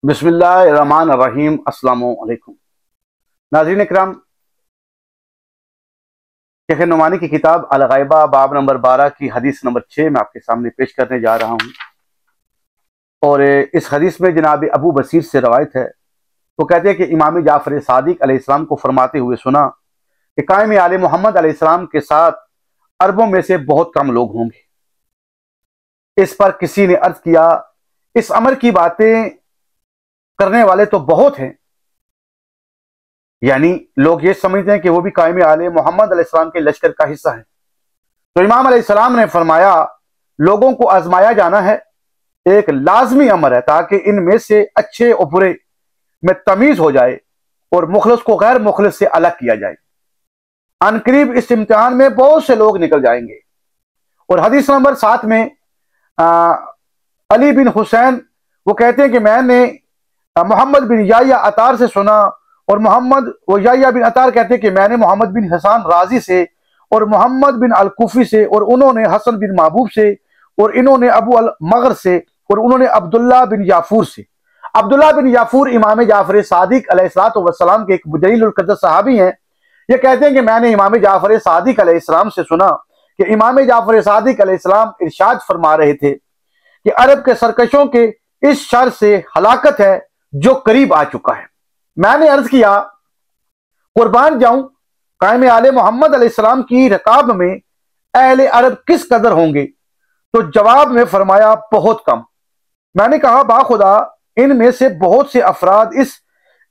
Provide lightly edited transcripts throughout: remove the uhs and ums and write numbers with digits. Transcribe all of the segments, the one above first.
بسم اللہ الرحمن الرحیم۔ السلام علیکم ناظرین اکرام، شیخ نعمانی کی کتاب الغیبہ باب نمبر 12 کی حدیث نمبر 6 میں آپ کے سامنے پیش کرنے جا رہا ہوں، اور اس حدیث میں جناب ابو بصیر سے روایت ہے۔ وہ کہتے ہیں کہ امام جعفر صادق علیہ السلام کو فرماتے ہوئے سنا کہ قائم آل محمد علیہ السلام کے ساتھ عربوں میں سے بہت کم لوگ ہوں گے۔ اس پر کسی نے عرض کیا، اس امر کی باتیں کرنے والے تو بہت ہیں، یعنی لوگ یہ سمجھتے ہیں کہ وہ بھی قائم آل محمد علیہ السلام کے لشکر کا حصہ ہے۔ تو امام علیہ السلام نے فرمایا، لوگوں کو آزمایا جانا ہے، ایک لازمی امر ہے، تاکہ ان میں سے اچھے اور برے میں تمیز ہو جائے اور مخلص کو غیر مخلص سے الگ کیا جائے۔ ان قریب اس امتحان میں بہت سے لوگ نکل جائیں گے۔ اور حدیث نمبر 7 میں علی بن حسین وہ کہتے ہیں کہ میں نے محمد بن یحییٰ عطار سے سنا، اور یحییٰ بن عطار کہتے ہیں کہ میں نے محمد بن حسان رازی سے اور محمد بن الکوفی سے، اور انہوں نے حسن بن محبوب سے، اور انہوں نے ابو المغر سے، اور انہوں نے عبداللہ بن یافور سے۔ عبداللہ بن یافور امام جعفر صادق علیہ السلام کے ایک جلیل القدر صحابی ہیں۔ یہ کہتے ہیں کہ میں نے امام جعفر صادق علیہ السلام سے سنا کہ امام جعفر صادق علیہ السلام ارشاد فرما رہے تھے کہ عرب کے سرکشوں کے اس شر سے ہلاکت ہے جو قریب آ چکا ہے۔ میں نے عرض کیا، قربان جاؤں، قائم آل محمد علیہ السلام کی رکاب میں اہل عرب کس قدر ہوں گے؟ تو جواب میں فرمایا، بہت کم۔ میں نے کہا، باخدا ان میں سے بہت سے افراد اس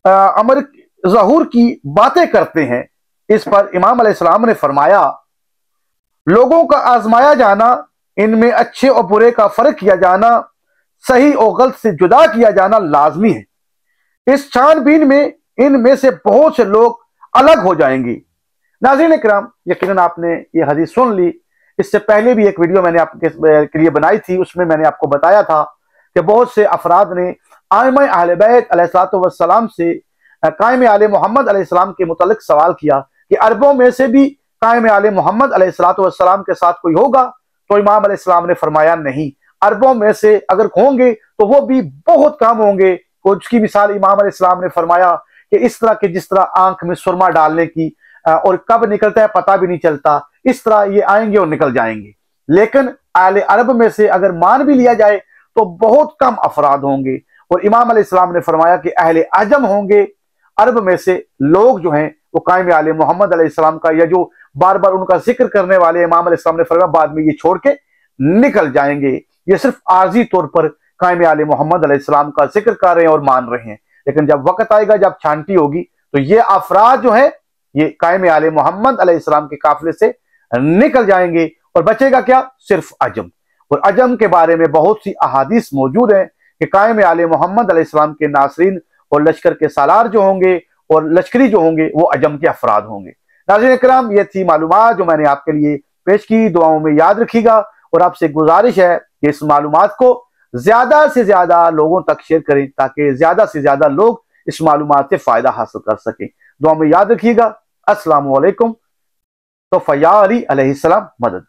امر ظہور کی باتیں کرتے ہیں۔ اس پر امام علیہ السلام نے فرمایا، لوگوں کا آزمایا جانا، ان میں اچھے اور برے کا فرق کیا جانا، صحیح اور غلط سے جدا کیا جانا لازمی ہے۔ اس چھان بین میں ان میں سے بہت سے لوگ الگ ہو جائیں گی۔ ناظرین اکرام، یقیناً آپ نے یہ حدیث سن لی۔ اس سے پہلے بھی ایک ویڈیو میں نے آپ کے لیے بنائی تھی، اس میں نے آپ کو بتایا تھا کہ بہت سے افراد نے ائمہ اہل بیت علیہ السلام سے قائم آل محمد علیہ السلام کے متعلق سوال کیا کہ عربوں میں سے بھی قائم آل محمد علیہ السلام کے ساتھ کوئی ہوگا؟ تو امام علیہ السلام نے فرمایا، نہیں، عربوں میں سے اگر ہوں گے تو وہ بھی بہت کم ہوں گے۔ اس کی مثال امام علیہ السلام نے فرمایا کہ اس طرح کہ جس طرح آنکھ میں سرما ڈالنے کی اور کب نکلتا ہے پتہ بھی نہیں چلتا، اس طرح یہ آئیں گے اور نکل جائیں گے۔ لیکن اہل عرب میں سے اگر مان بھی لیا جائے تو بہت کم افراد ہوں گے۔ اور امام علیہ السلام نے فرمایا کہ اہل عجم ہوں گے، عرب میں سے لوگ جو ہیں وہ قائم آل محمد علیہ السلام کا، یا جو بار بار ان کا ذکر کرنے والے، امام علیہ السلام نے فرمایا بعد میں یہ چھوڑ کے نکل جائیں گے۔ یہ صرف عارضی طور پر قائم آل محمد علیہ السلام کا ذکر کر رہے ہیں اور مان رہے ہیں، لیکن جب وقت آئے گا، جب چھانٹی ہوگی، تو یہ افراد جو ہیں یہ قائم آل محمد علیہ السلام کے قافلے سے نکل جائیں گے، اور بچے گا کیا؟ صرف عجم۔ اور عجم کے بارے میں بہت سی احادیث موجود ہیں کہ قائم آل محمد علیہ السلام کے ناصرین اور لشکر کے سالار جو ہوں گے اور لشکری جو ہوں گے وہ عجم کے افراد ہوں گے۔ ناظرین اکرام، یہ تھی معلومات جو میں نے آپ کے لیے پیش کی۔ دعاؤں میں یاد رکھیے گا، اور آپ سے گزارش ہے کہ اس معلومات کو زیادہ سے زیادہ لوگوں تک شیئر کریں تاکہ زیادہ سے زیادہ لوگ اس معلومات سے فائدہ حاصل کر سکیں۔ دعا میں یاد رکھیے گا۔ السلام علیکم۔ تو یا علی علیہ السلام مدد۔